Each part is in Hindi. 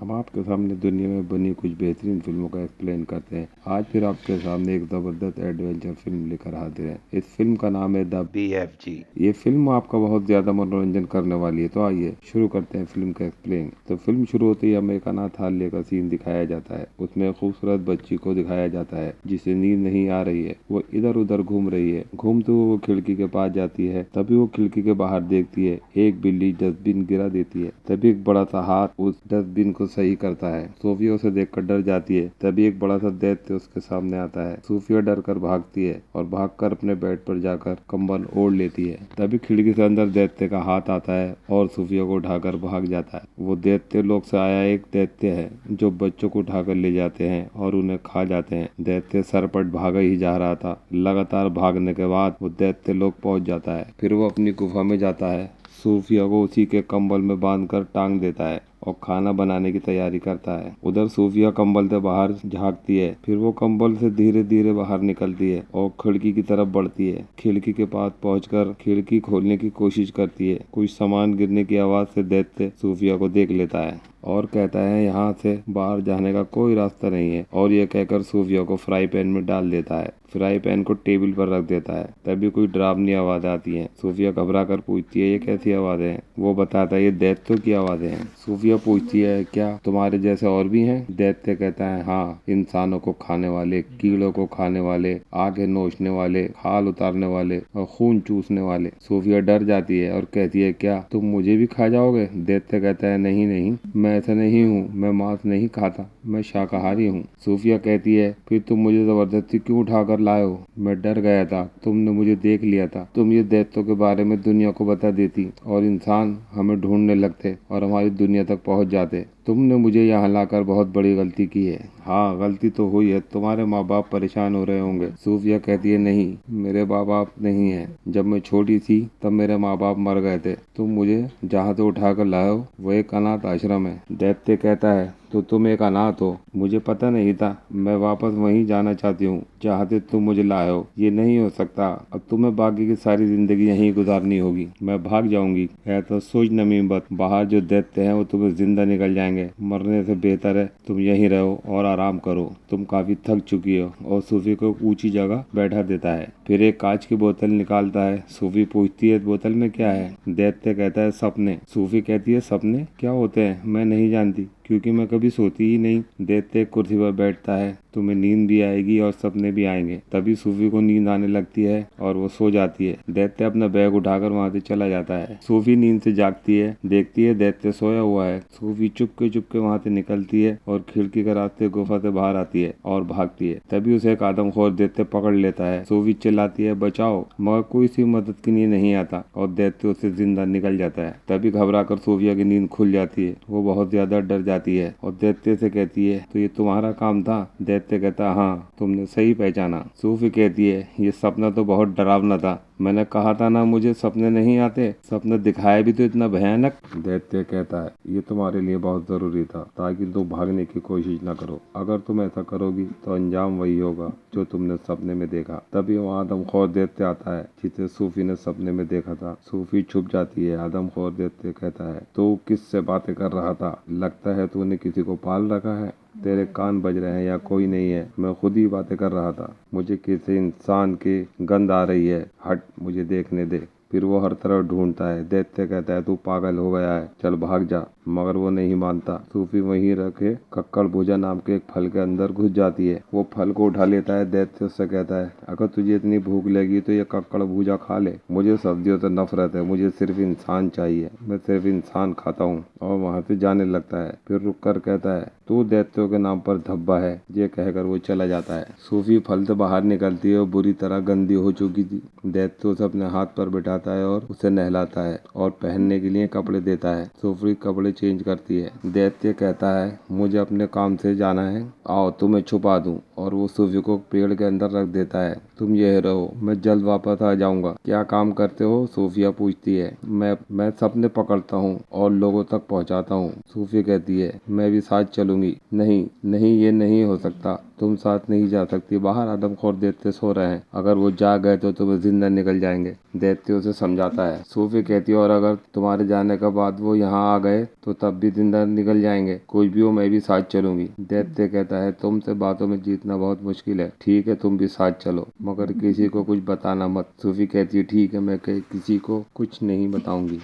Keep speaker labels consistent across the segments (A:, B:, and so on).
A: हम आपके सामने दुनिया में बनी कुछ बेहतरीन फिल्मों का एक्सप्लेन करते हैं। आज फिर आपके सामने एक जबरदस्त एडवेंचर फिल्म लेकर हाजिर है। इस फिल्म का नाम है द BFG। ये फिल्म आपका बहुत ज्यादा मनोरंजन करने वाली है। तो आइए शुरू करते हैं फिल्म का एक्सप्लेन। तो फिल्म शुरू होते ही हमें एक अनाथालय का सीन दिखाया जाता है। उसमें खूबसूरत बच्ची को दिखाया जाता है जिसे नींद नहीं आ रही है। वो इधर उधर घूम रही है। घूमते हुए वो खिड़की के पास जाती है। तभी वो खिड़की के बाहर देखती है एक बिल्ली डस्टबिन गिरा देती है। तभी एक बड़ा सा हाथ उस डस्टबिन को सही करता है। सोफिया उसे देखकर डर जाती है। तभी एक बड़ा सा दैत्य उसके सामने आता है। सोफिया डर कर भागती है और भागकर अपने बेड पर जाकर कंबल ओढ़ लेती है। तभी खिड़की से अंदर दैत्य का हाथ आता है और सोफिया को उठाकर भाग जाता है। वो दैत्य लोक से आया एक दैत्य है जो बच्चों को उठाकर ले जाते हैं और उन्हें खा जाते हैं। दैत्य सरपट भागा ही जा रहा था। लगातार भागने के बाद वो दैत्य लोक पहुंच जाता है। फिर वो अपनी गुफा में जाता है। सोफिया को उसी के कंबल में बांधकर टांग देता है और खाना बनाने की तैयारी करता है। उधर सोफिया कंबल से बाहर झांकती है। फिर वो कंबल से धीरे धीरे बाहर निकलती है और खिड़की की तरफ बढ़ती है। खिड़की के पास पहुंचकर खिड़की खोलने की कोशिश करती है। कुछ सामान गिरने की आवाज से दैत्य सोफिया को देख लेता है और कहता है यहाँ से बाहर जाने का कोई रास्ता नहीं है, और ये कहकर सोफिया को फ्राई पैन में डाल देता है। फ्राई पैन को टेबल पर रख देता है। तभी कोई डरावनी आवाज आती है। सोफिया घबरा कर पूछती है ये कैसी आवाजें हैं। वो बताता है ये दैत्यों की आवाजें हैं। सोफिया पूछती है क्या तुम्हारे जैसे और भी हैं? दैत्य कहता है हाँ, इंसानों को खाने वाले, कीड़ों को खाने वाले, आगे नोचने वाले, खाल उतारने वाले और खून चूसने वाले। सोफिया डर जाती है और कहती है क्या तुम मुझे भी खा जाओगे? दैत्य कहता है नहीं नहीं, मैं ऐसा नहीं हूँ, मैं मांस नहीं खाता, मैं शाकाहारी हूँ। सोफिया कहती है फिर तुम मुझे जबरदस्ती क्यों उठाकर लाए हो? मैं डर गया था, तुमने मुझे देख लिया था। तुम ये दैत्यों के बारे में दुनिया को बता देती और इंसान हमें ढूंढने लगते और हमारी दुनिया तक पहुंच जाते। तुमने मुझे यहाँ लाकर बहुत बड़ी गलती की है। हाँ, गलती तो हुई है, तुम्हारे माँ बाप परेशान हो रहे होंगे। सोफिया कहती है नहीं, मेरे माँ बाप नहीं है। जब मैं छोटी थी तब मेरे माँ बाप मर गए थे। तुम मुझे जहाँ से उठाकर लाए हो वो एक अनाथ आश्रम है। दैत्य कहता है तो तुम एक अनाथ हो? मुझे पता नहीं था। मैं वापस वहीं जाना चाहती हूँ जहाँ से तुम मुझे लाए हो। ये नहीं हो सकता। अब तुम्हें बाकी की सारी जिंदगी यहीं गुजारनी होगी। मैं भाग जाऊंगी। है तो सोच नमीबत, बाहर जो दैत्य हैं वो तुम्हें जिंदा निकल जाएंगे। मरने से बेहतर है तुम यहीं रहो और आराम करो। तुम काफी थक चुकी हो। और सूफी को ऊंची जगह बैठा देता है। फिर एक कांच की बोतल निकालता है। सूफी पूछती है बोतल में क्या है? दैत्य कहता है सपने। सूफी कहती है सपने क्या होते हैं? मैं नहीं जानती क्योंकि मैं कभी सोती ही नहीं। दैत्य कुर्सी पर बैठता है। तुम्हें नींद भी आएगी और सपने भी आएंगे। तभी सूफी को नींद आने लगती है और वो सो जाती है। दैत्य अपना बैग उठाकर वहाँ से चला जाता है। सूफी नींद से जागती है, देखती है दैत्य सोया हुआ है। सूफी चुपके वहाँ से निकलती है और खिड़की के रास्ते गुफा से बाहर आती है और भागती है। तभी उसे एक आदमखोर दैत्य पकड़ लेता है। सूफी चिल्लाती है बचाओ, मगर कोई सी मदद के लिए नहीं आता और दैत्य उससे जिंदा निकल जाता है। तभी घबरा कर सोफिया की नींद खुल जाती है। वो बहुत ज्यादा डर जाती है और दैत्य से कहती है तो ये तुम्हारा काम था? दैत्य कहता हाँ, तुमने सही पहचाना। सूफी कहती है ये सपना तो बहुत डरावना था। मैंने कहा था ना मुझे सपने नहीं आते। सपने दिखाया भी तो इतना भयानक। दैत्य कहता है ये तुम्हारे लिए बहुत जरूरी था ताकि तुम भागने की कोशिश न करो। अगर तुम ऐसा करोगी तो अंजाम वही होगा जो तुमने सपने में देखा। तभी वो आदमखोर दैत्य आता है जिसे सूफी ने सपने में देखा था। सूफी छुप जाती है। आदमखोर दैत्य कहता है तो किससे बातें कर रहा था? लगता है तूने किसी को पाल रखा है। तेरे कान बज रहे हैं या कोई नहीं है? मैं खुद ही बातें कर रहा था। मुझे किसी इंसान की गंध आ रही है। हट, मुझे देखने दे। फिर वो हर तरफ ढूंढता है। दैत्य कहता है तू पागल हो गया है, चल भाग जा। मगर वो नहीं मानता। सूफी वहीं रखे कक्कड़ भुजा नाम के एक फल के अंदर घुस जाती है। वो फल को उठा लेता है। दैत्य उससे कहता है अगर तुझे इतनी भूख लगी तो ये कक्कड़ भुजा खा ले। मुझे सब्जियों से नफरत है, मुझे सिर्फ इंसान चाहिए। मैं सिर्फ इंसान खाता हूँ। और वहाँ से जाने लगता है। फिर रुक कर कहता है तू दैत्यों के नाम पर धब्बा है। ये कहकर वो चला जाता है। सूफी फल से बाहर निकलती है और बुरी तरह गंदी हो चुकी थी। दैत्य उसे अपने हाथ पर बिठाता है और उसे नहलाता है और पहनने के लिए कपड़े देता है। सूफी कपड़े चेंज करती है। दैत्य कहता है मुझे अपने काम से जाना है, आओ तुम्हें छुपा दूं। और वो सूफी को पेड़ के अंदर रख देता है। तुम यह रहो, मैं जल्द वापस आ जाऊंगा। क्या काम करते हो? सूफिया पूछती है। मैं सपने पकड़ता हूँ और लोगों तक पहुँचाता हूँ। सूफी कहती है, मैं भी साथ चलूंगी। नहीं नहीं, ये नहीं हो सकता, तुम साथ नहीं जा सकती। बाहर आदमखोर दैत्य सो रहे हैं, अगर वो जाग गए तो तुम्हें जिंदा निकल जाएंगे। दैत्य उसे समझाता है। सूफी कहती है, और अगर तुम्हारे जाने के बाद वो यहाँ आ गए तो तब भी जिंदा निकल जाएंगे। कुछ भी हो, मैं भी साथ चलूंगी। दैत्य कहता है, तुमसे बातों में जीतना बहुत मुश्किल है। ठीक है, तुम भी साथ चलो, मगर किसी को कुछ बताना मत। सूफी कहती है, ठीक है, मैं किसी को कुछ नहीं बताऊंगी।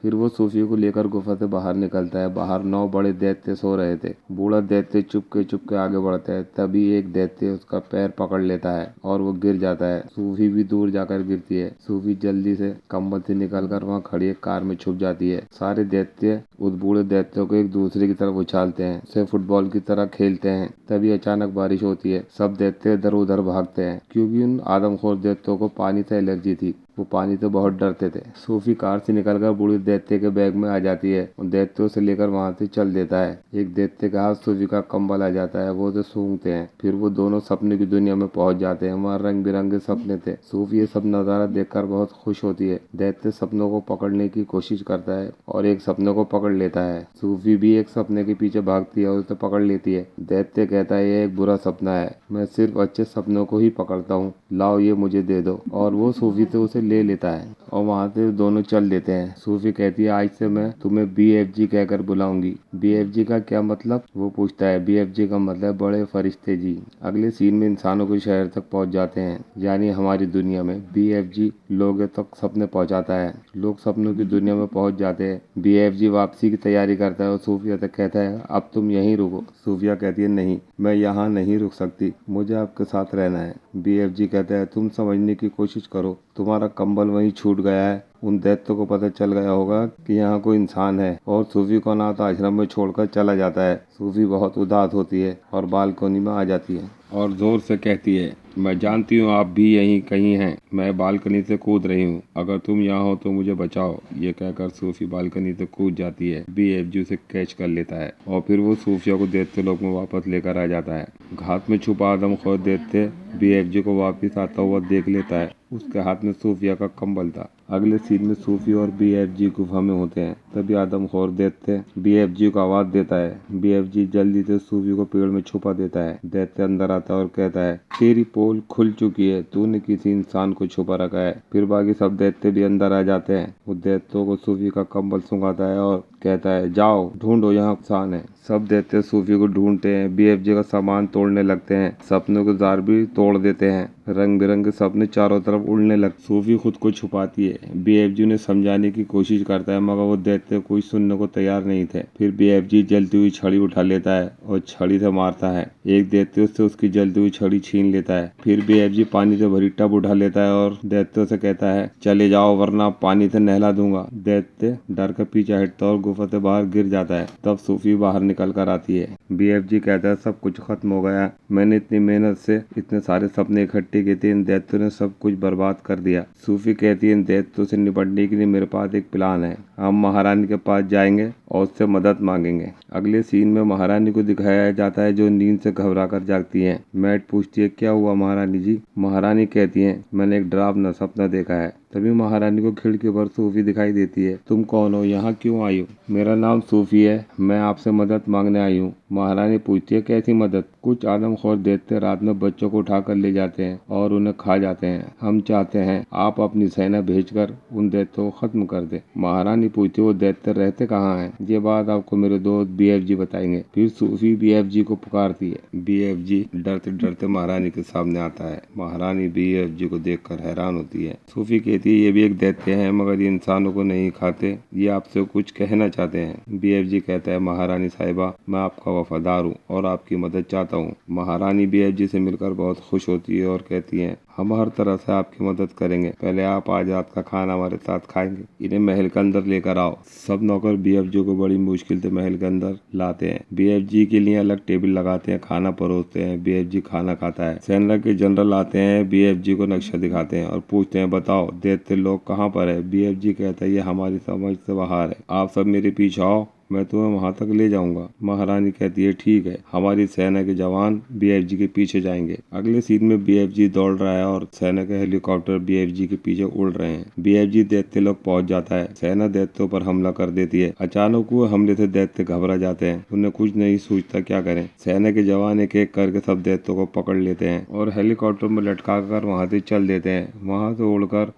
A: फिर वो सूफी को लेकर गुफा से बाहर निकलता है। बाहर 9 बड़े दैत्य सो रहे थे। बूढ़ा दैत्य चुपके आगे बढ़ता है। तभी एक दैत्य उसका पैर पकड़ लेता है और वो गिर जाता है। सूफी भी दूर जाकर गिरती है। सूफी जल्दी से कंबल से निकलकर वहाँ खड़ी एक कार में छुप जाती है। सारे दैत्य उस बूढ़े दैत्य को एक दूसरे की तरफ उछालते हैं, उसे फुटबॉल की तरह खेलते हैं। तभी अचानक बारिश होती है। सब दैत्य इधर उधर भागते हैं, क्योंकि उन आदमखोर दैत्यों को पानी से एलर्जी थी। वो पानी से बहुत डरते थे। सूफी कार से निकलकर बूढ़े दैत्य के बैग में आ जाती है और दैत्यों से लेकर वहाँ से चल देता है। एक दैत्य के हाथ सूफी का कंबल आ जाता है। वो उसे सूंघते हैं। फिर वो दोनों सपने की दुनिया में पहुंच जाते हैं। वहाँ रंग बिरंगे सपने थे। सूफी ये सब नजारा देखकर बहुत खुश होती है। दैत्य सपनों को पकड़ने की कोशिश करता है और एक सपने को पकड़ लेता है। सूफी भी एक सपने के पीछे भागती है और उसे पकड़ लेती है। दैत्य कहता है, यह एक बुरा सपना है, मैं सिर्फ अच्छे सपनों को ही पकड़ता हूँ, लाओ ये मुझे दे दो। और वो सूफी से उसे ले लेता है और वहाँ से दोनों चल देते हैं। सूफी कहती है, आज से मैं तुम्हें BFG कहकर बुलाऊंगी। BFG का क्या मतलब? वो पूछता है। BFG का मतलब बड़े फरिश्ते जी। अगले सीन में इंसानों के शहर तक पहुँच जाते हैं, यानी हमारी दुनिया में। BFG लोगों तक सपने पहुँचाता है। लोग सपनों की दुनिया में पहुँच जाते हैं। BFG वापसी की तैयारी करता है और सूफिया तक कहता है, अब तुम यहीं रुको। सूफिया कहती है, नहीं, मैं यहाँ नहीं रुक सकती, मुझे आपके साथ रहना है। BFG कहता है, तुम समझने की कोशिश करो, तुम्हारा कंबल वहीं छूट गया है। उन दैत्यों को पता चल गया होगा कि यहाँ कोई इंसान है और सूफी को अनाथ आश्रम में छोड़कर चला जाता है। सूफी बहुत उदास होती है और बालकनी में आ जाती है और जोर से कहती है, मैं जानती हूँ आप भी यहीं कहीं हैं। मैं बालकनी से कूद रही हूँ, अगर तुम यहाँ हो तो मुझे बचाओ। ये कहकर सूफी बालकनी से कूद जाती है। BFG उसे कैच कर लेता है और फिर वो सूफिया को दैत्य लोक में वापस लेकर आ जाता है। घात में छुपा आदमखोर दैत्य BFG को वापस आता हुआ देख लेता है। उसके हाथ में सूफिया का कंबल था। अगले सीन में सूफी और BFG गुफा में होते हैं। तभी आदमखोर दैत्य BFG को आवाज देता है। BFG जल्दी से सूफी को पेड़ में छुपा देता है। दैत्य अंदर आता है और कहता है, तेरी पोल खुल चुकी है, तूने किसी इंसान को छुपा रखा है। फिर बाकी सब दैत्य भी अंदर आ जाते हैं। वो दैत्यों को सूफी का कंबल सुंघाता है और कहता है, जाओ ढूंढो, यहाँ इंसान है। सब दैत्य सूफी को ढूंढते हैं। BFG का सामान तोड़ने लगते हैं। सपनों के जार भी तोड़ देते हैं। रंग बिरंगे सपने चारों तरफ उड़ने लगते। सूफी खुद को छुपाती है। BFG ने समझाने की कोशिश करता है, मगर वो दैत्य कोई सुनने को तैयार नहीं थे। फिर BFG जलती हुई छड़ी उठा लेता है और छड़ी से मारता है। एक दैत्य उससे उसकी जलती हुई छड़ी छीन लेता है। फिर BFG पानी से भरी टब उठा लेता है और दैत्यों से कहता है, चले जाओ वरना पानी से नहला दूंगा। दैत्य डर कर पीछे हटता है और गुफा से बाहर गिर जाता है। तब सूफी बाहर निकल कर आती है। BFG कहता है, सब कुछ खत्म हो गया, मैंने इतनी मेहनत से इतने सारे सपने इकट्ठे किए थे, इन दैत्यों ने सब कुछ बर्बाद कर दिया। सूफी कहती है, इन दैत्यों से निपटने के लिए मेरे पास एक प्लान है। हम महारानी के पास जाएंगे और उससे मदद मांगेंगे। अगले सीन में महारानी को दिखाया जाता है जो नींद से घबरा कर जागती है। मैट पूछती है, क्या हुआ महारानी जी? महारानी कहती है, मैंने एक डरावना सपना देखा है। तभी महारानी को खिड़की पर सूफी दिखाई देती है। तुम कौन हो? यहाँ क्यों आई हो? मेरा नाम सूफी है, मैं आपसे मदद मांगने आई हूँ। महारानी पूछती है, कैसी मदद? कुछ आदमखोर दैत्य रात में बच्चों को उठाकर ले जाते हैं और उन्हें खा जाते हैं। हम चाहते हैं आप अपनी सेना भेजकर उन दैत्यों को खत्म कर दे। महारानी पूछती है, वो दैत्य रहते कहाँ हैं? ये बात आपको मेरे दोस्त BFG बताएंगे। फिर सूफी BFG को पुकारती है। BFG डरते डरते महारानी के सामने आता है। महारानी BFG को देखकर हैरान होती है। सूफी कहती है, ये भी एक दैत्य है, मगर ये इंसानों को नहीं खाते, ये आपसे कुछ कहना चाहते हैं। BFG कहता है, महारानी साहिबा, मैं आपका वफादार हूँ और आपकी मदद चाहता हूँ। महारानी BFG से मिलकर बहुत खुश होती है और कहती है, हम हर तरह से आपकी मदद करेंगे, पहले आप आज रात का खाना हमारे साथ खाएंगे। इन्हें महल के अंदर लेकर आओ। सब नौकर BFG को बड़ी मुश्किल से महल के अंदर लाते हैं। BFG के लिए अलग टेबल लगाते हैं, खाना परोसते हैं। BFG खाना खाता है। सेना के जनरल आते हैं, BFG को नक्शा दिखाते हैं और पूछते हैं, बताओ दैत्य लोग कहाँ पर है। BFG कहता है ये हमारी समझ से बाहर है, आप सब मेरे पीछे आओ, मैं तुम्हें वहां तक ले जाऊंगा। महारानी कहती है ठीक है। हमारी सेना के जवान BFG के पीछे जाएंगे। अगले सीन में BFG दौड़ रहा है और सेना के हेलीकॉप्टर BFG के पीछे उड़ रहे हैं। BFG दैत्य लोग पहुंच जाता है। सेना दैत्यों पर हमला कर देती है। अचानक हुए हमले से दैत्य घबरा जाते हैं, उन्हें कुछ नहीं सूझता क्या करें। सेना के जवान एक एक करके सब दैत्यों को पकड़ लेते हैं और हेलीकॉप्टर में लटका कर वहां से चल देते हैं। वहां से उड़कर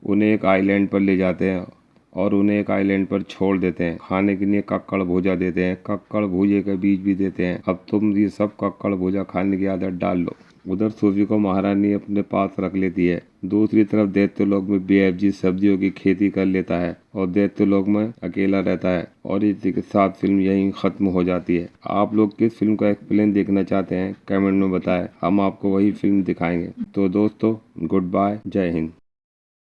A: उन्हें एक आइलैंड पर ले जाते हैं और उन्हें एक आइलैंड पर छोड़ देते हैं। खाने के लिए कक्कड़ भुजा देते हैं, कक्कड़ भुजे के बीज भी देते हैं। अब तुम ये सब कक्कड़ भुजा खाने की आदत डाल लो। उधर सूफी को महारानी अपने पास रख लेती है। दूसरी तरफ दैत्य लोक में BFG सब्जियों की खेती कर लेता है और दैत्य लोक में अकेला रहता है। और इसी के साथ फिल्म यहीं खत्म हो जाती है। आप लोग किस फिल्म का एक्सप्लेन देखना चाहते हैं कमेंट में बताएं, हम आपको वही फिल्म दिखाएंगे। तो दोस्तों गुड बाय, जय हिंद।